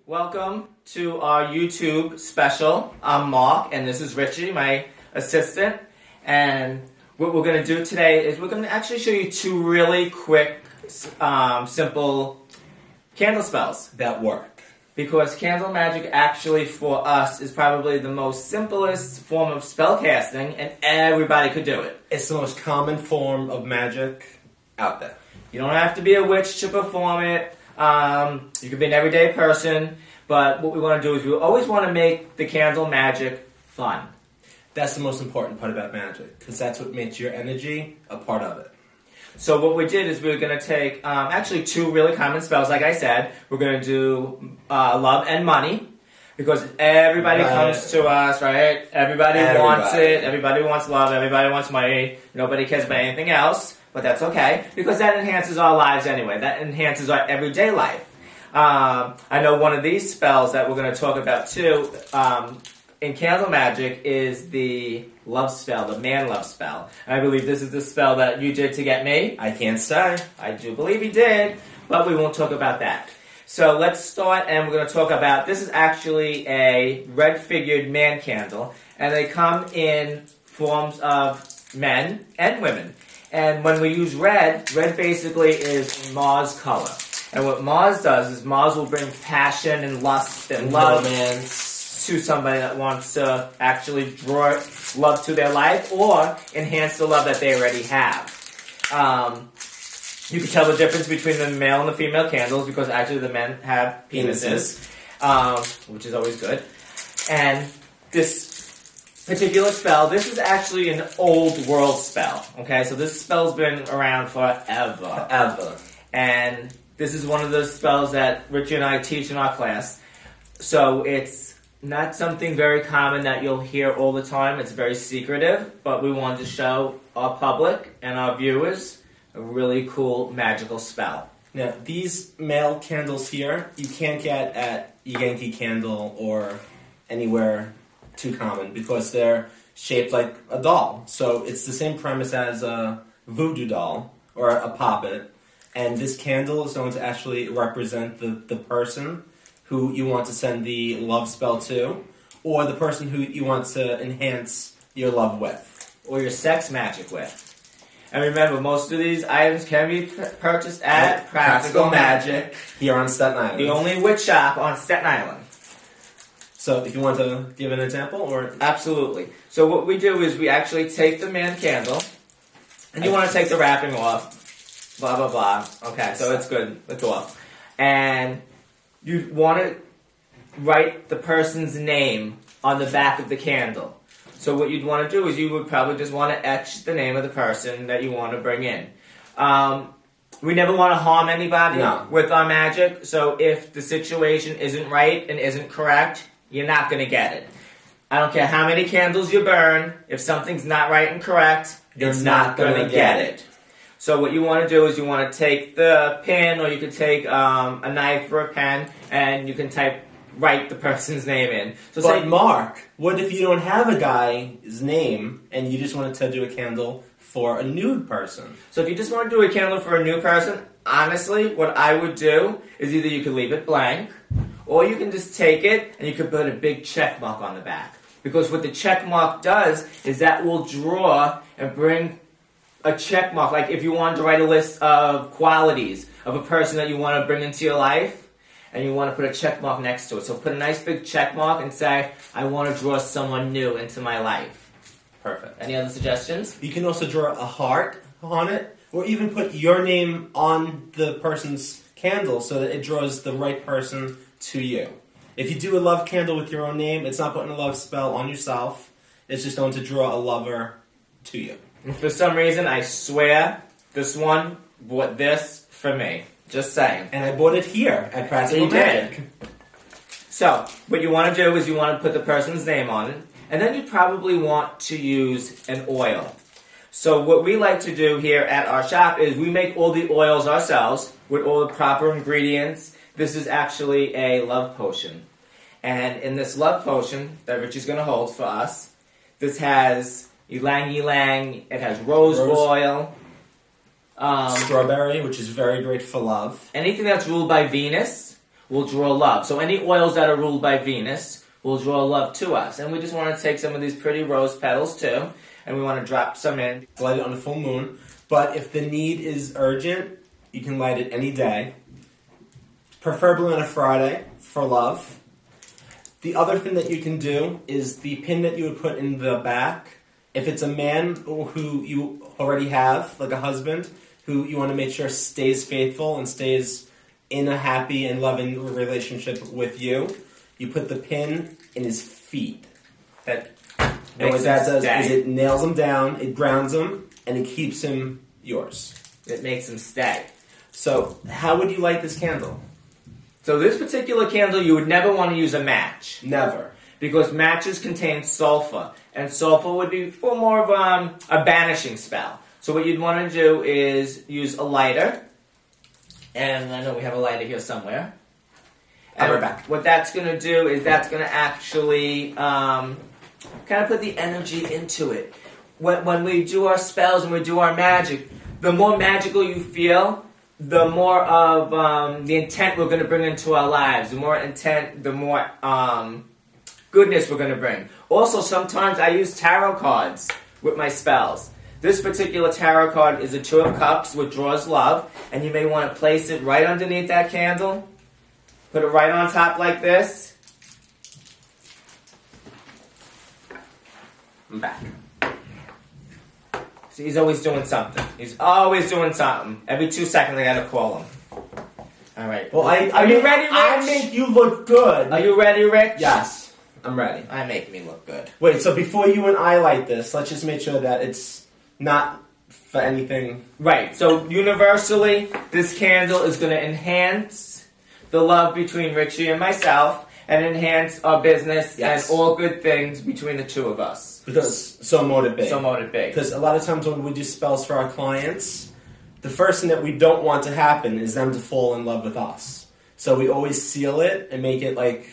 Welcome to our YouTube special. I'm Mark, and this is Richie, my assistant. And what we're going to do today is we're going to actually show you two really quick, simple candle spells that work. Because Candle Magic actually, for us, is probably the most simplest form of spell casting, and everybody could do it. It's the most common form of magic out there. You don't have to be a witch to perform it. You could be an everyday person, but what we want to do is we always want to make the Candle Magic fun. That's the most important part about magic, because that's what makes your energy a part of it. So what we did is we were going to take actually two really common spells, like I said. We're going to do love and money, because everybody comes to us, right? Everybody wants it. Everybody wants love. Everybody wants money. Nobody cares about anything else, but that's okay, because that enhances our lives anyway. That enhances our everyday life. I know one of these spells that we're going to talk about too in Candle Magic is the love spell, the man love spell. And I believe this is the spell that you did to get me. I can't say. I do believe he did, but we won't talk about that. So let's start, and we're going to talk about, this is actually a red-figured man candle, and they come in forms of men and women. And when we use red, red basically is Mars color. And what Mars does is Mars will bring passion and lust and love to somebody that wants to actually draw love to their life or enhance the love that they already have. You can tell the difference between the male and the female candles because actually the men have penises, which is always good. And this particular spell, this is actually an old world spell. Okay, so this spell's been around forever. And this is one of those spells that Richie and I teach in our class. So it's not something very common that you'll hear all the time. It's very secretive, but we wanted to show our public and our viewers a really cool magical spell. Now, these male candles here, you can't get at Yankee Candle or anywhere too common because they're shaped like a doll. So it's the same premise as a voodoo doll or a puppet. And this candle is going to actually represent the person who you want to send the love spell to, or the person who you want to enhance your love with. Or your sex magic with. And remember, most of these items can be purchased at Practical Magick. Here on Staten Island. The only witch shop on Staten Island. So, if you want to give an example, or... Absolutely. So what we do is we actually take the man candle, and you want to take the wrapping off. Blah, blah, blah. Okay, so it's good. It's off. And you want to write the person's name on the back of the candle. So what you'd want to do is you would probably just want to etch the name of the person that you want to bring in. We never want to harm anybody with our magic, so if the situation isn't right and isn't correct, you're not going to get it. I don't care how many candles you burn, if something's not right and correct, you're not going to get it. So what you want to do is you want to take the pen, or you could take a knife or a pen, and you can write the person's name in. So but Mark, what if you don't have a guy's name, and you just wanted to do a candle for a nude person? So if you just want to do a candle for a nude person, honestly, what I would do is either you could leave it blank, or you can just take it, and you could put a big check mark on the back. Because what the check mark does is that will draw and bring a check mark. Like if you wanted to write a list of qualities of a person that you want to bring into your life, and you want to put a check mark next to it. So put a nice big check mark and say, I want to draw someone new into my life. Perfect. Any other suggestions? You can also draw a heart on it, or even put your name on the person's candle so that it draws the right person to you. If you do a love candle with your own name, it's not putting a love spell on yourself. It's just going to draw a lover to you. And for some reason, I swear, this one bought this for me. Just saying. And I bought it here at Practical Magick. So, what you want to do is you want to put the person's name on it, and then you probably want to use an oil. So what we like to do here at our shop is we make all the oils ourselves with all the proper ingredients. This is actually a love potion. And in this love potion that Richie's going to hold for us, this has ylang ylang, it has rose oil, strawberry, which is very great for love. Anything that's ruled by Venus will draw love. So any oils that are ruled by Venus will draw love to us. And we just want to take some of these pretty rose petals too, and we want to drop some in. Light it on a full moon. But if the need is urgent, you can light it any day. Preferably on a Friday for love. The other thing that you can do is the pin that you would put in the back. If it's a man who you already have, like a husband, who you want to make sure stays faithful and stays in a happy and loving relationship with you, you put the pin in his feet. And what that does is it nails him down, it grounds him, and it keeps him yours. It makes him stay. So, how would you light this candle? So this particular candle, you would never want to use a match. Never. Because matches contain sulfur. And sulfur would be for more of a banishing spell. So what you'd want to do is use a lighter. And I know we have a lighter here somewhere. And we're back. What that's going to do is that's going to actually kind of put the energy into it. When we do our spells and we do our magic, the more magical you feel, the more of the intent we're going to bring into our lives. The more intent, the more goodness we're going to bring. Also, sometimes I use tarot cards with my spells. This particular tarot card is a Two of Cups, which draws love, and you may want to place it right underneath that candle. Put it right on top like this. I'm back. So he's always doing something. He's always doing something. Every 2 seconds I gotta call him. All right. Well, are you ready, Rich? I make you look good. Are you ready, Rich? Yes, I'm ready. I make me look good. Wait, so before you and I light this, let's just make sure that it's not for anything. Right. So universally, this candle is going to enhance the love between Richie and myself, and enhance our business and all good things between the two of us. Because so motive big. So motive big. Because a lot of times when we do spells for our clients, the first thing that we don't want to happen is them to fall in love with us. So we always seal it and make it like.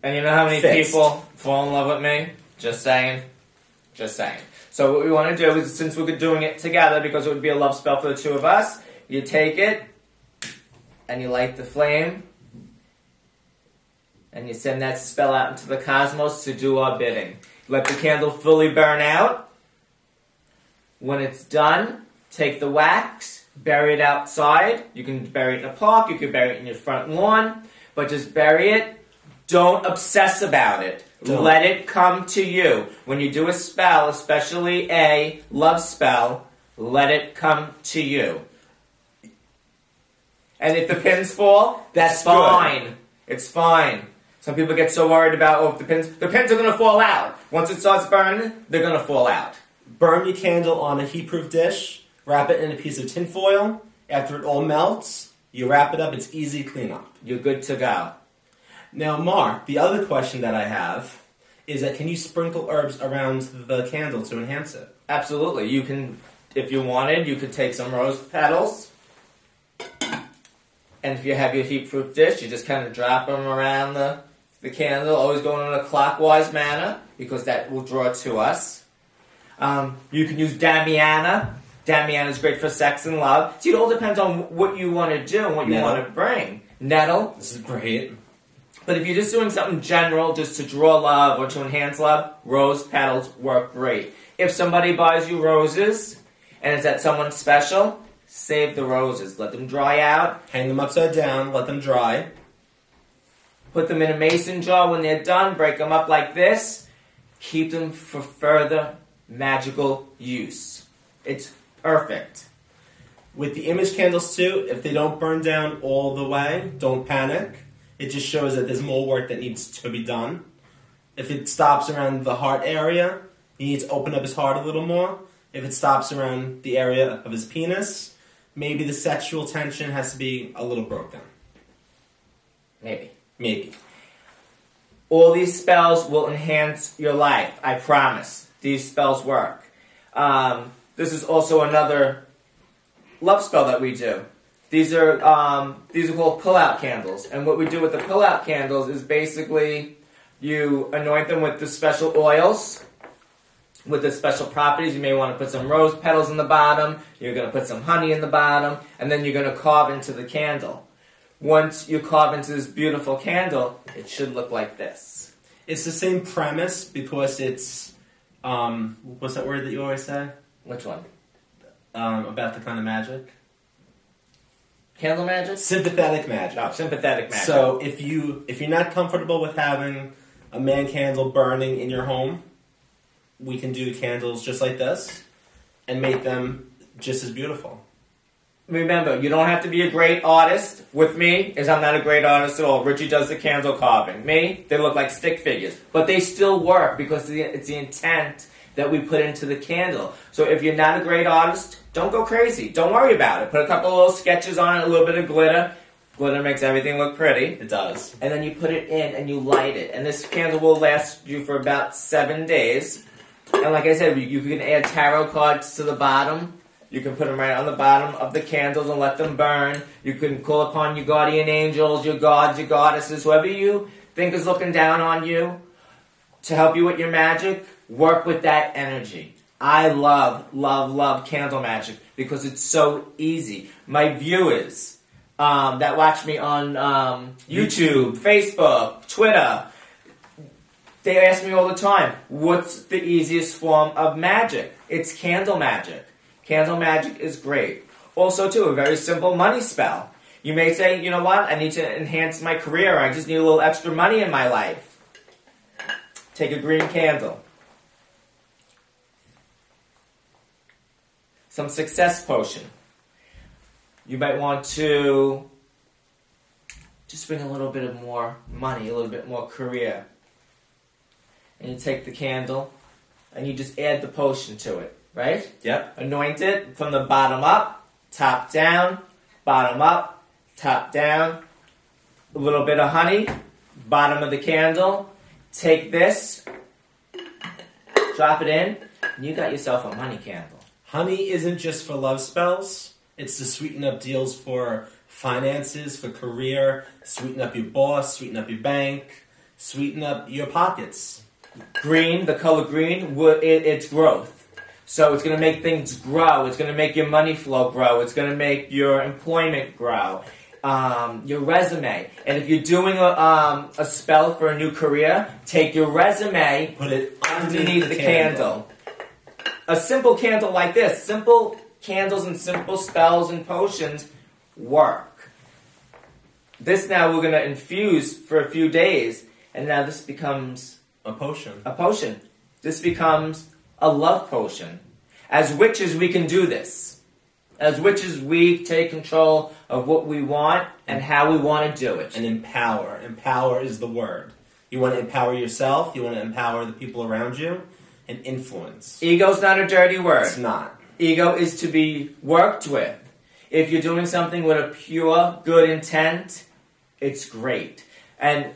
And you know how many fixed. people fall in love with me? Just saying. Just saying. So what we want to do is, since we're doing it together, because it would be a love spell for the two of us, you take it and you light the flame. And you send that spell out into the cosmos to do our bidding. Let the candle fully burn out. When it's done, take the wax, bury it outside. You can bury it in a park, you can bury it in your front lawn, but just bury it. Don't obsess about it. Don't. Let it come to you. When you do a spell, especially a love spell, let it come to you. And if the pins fall, that's fine. Good. It's fine. Some people get so worried about, the pins are going to fall out. Once it starts burning, they're going to fall out. Burn your candle on a heat-proof dish, wrap it in a piece of tin foil. After it all melts, you wrap it up. It's easy cleanup. You're good to go. Now, Mark, the other question that I have is that can you sprinkle herbs around the candle to enhance it? Absolutely. You can, if you wanted, you could take some rose petals. And if you have your heat-proof dish, you just kind of drop them around the candle, always going in a clockwise manner, because that will draw to us. You can use Damiana. Damiana is great for sex and love. See, it all depends on what you want to do and what you want to bring. Nettle. This is great. But if you're just doing something general, just to draw love or to enhance love, rose petals work great. If somebody buys you roses, and it's at someone special, save the roses. Let them dry out. Hang them upside down. Let them dry. Put them in a mason jar when they're done. Break them up like this. Keep them for further magical use. It's perfect. With the image candles too, if they don't burn down all the way, don't panic. It just shows that there's more work that needs to be done. If it stops around the heart area, he needs to open up his heart a little more. If it stops around the area of his penis, maybe the sexual tension has to be a little broken. Maybe. All these spells will enhance your life. I promise. These spells work. This is also another love spell that we do. These are called pull-out candles. And what we do with the pull-out candles is basically you anoint them with the special oils, with the special properties. You may want to put some rose petals in the bottom. You're going to put some honey in the bottom. And then you're going to carve into the candle. once you carve into this beautiful candle, it should look like this. It's the same premise because it's, what's that word that you always say? Which one? About the kind of magic? Candle magic? Sympathetic magic. Oh, sympathetic magic. So if you're not comfortable with having a man candle burning in your home, we can do candles just like this and make them just as beautiful. Remember, you don't have to be a great artist. With me, I'm not a great artist at all. Richie does the candle carving. Me, they look like stick figures. But they still work because it's the intent that we put into the candle. So if you're not a great artist, don't go crazy. Don't worry about it. Put a couple of little sketches on it, a little bit of glitter. Glitter makes everything look pretty. It does. And then you put it in and you light it. And this candle will last you for about 7 days. And like I said, you can add tarot cards to the bottom. You can put them right on the bottom of the candles and let them burn. You can call upon your guardian angels, your gods, your goddesses, whoever you think is looking down on you to help you with your magic. Work with that energy. I love, love, love candle magic because it's so easy. My viewers that watch me on YouTube, Facebook, Twitter, they ask me all the time, what's the easiest form of magic? It's candle magic. Candle magic is great. Also, too, a very simple money spell. You may say, you know what, I need to enhance my career. I just need a little extra money in my life. Take a green candle. Some success potion. You might want to just bring a little bit of more money, a little bit more career. And you take the candle and you just add the potion to it, right? Yep. Anoint it from the bottom up, top down, bottom up, top down. A little bit of honey, bottom of the candle. Take this, drop it in, and you got yourself a money candle. Honey isn't just for love spells. It's to sweeten up deals for finances, for career, sweeten up your boss, sweeten up your bank, sweeten up your pockets. Green, the color green, it's growth. So it's going to make things grow. It's going to make your money flow grow. It's going to make your employment grow. Your resume. And if you're doing a spell for a new career, take your resume, put it underneath the candle. A simple candle like this, simple candles and simple spells and potions work. This now we're going to infuse for a few days, and now this becomes a potion. A potion. This becomes a love potion. As witches, we can do this. As witches, we take control of what we want and how we want to do it. And empower. Empower is the word. You want to empower yourself. You want to empower the people around you. And influence. Ego's not a dirty word. It's not. Ego is to be worked with. If you're doing something with a pure, good intent, it's great. And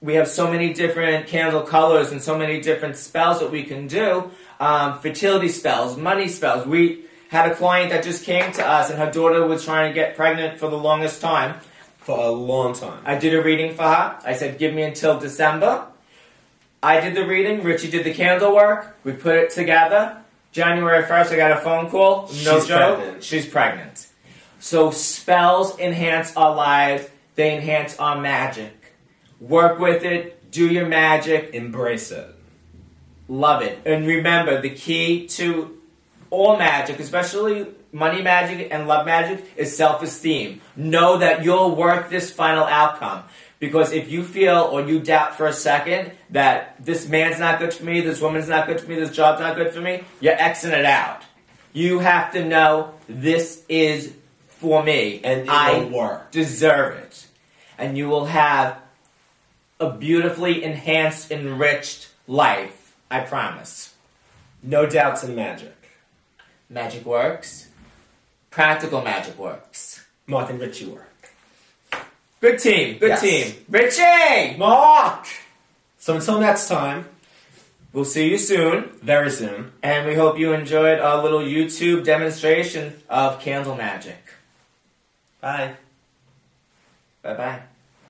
we have so many different candle colors and so many different spells that we can do. Fertility spells, money spells. We had a client that just came to us and her daughter was trying to get pregnant for the longest time. For a long time. I did a reading for her. I said, give me until December. I did the reading. Richie did the candle work. We put it together. January 1st, I got a phone call. No joke. Pregnant. She's pregnant. So spells enhance our lives. They enhance our magic. Work with it. Do your magic. Embrace it. Love it. And remember, the key to all magic, especially money magic and love magic, is self-esteem. Know that you'll work this final outcome. Because if you feel or you doubt for a second that this man's not good for me, this woman's not good for me, this job's not good for me, you're Xing it out. You have to know this is for me and I deserve it. And you will have a beautifully enhanced, enriched life. I promise. No doubts in magic. Magic works. Practical magic works. Mark and Richie work. Good team. Good team. Richie! Mark! So until next time, we'll see you soon. Very soon. And we hope you enjoyed our little YouTube demonstration of candle magic. Bye. Bye-bye.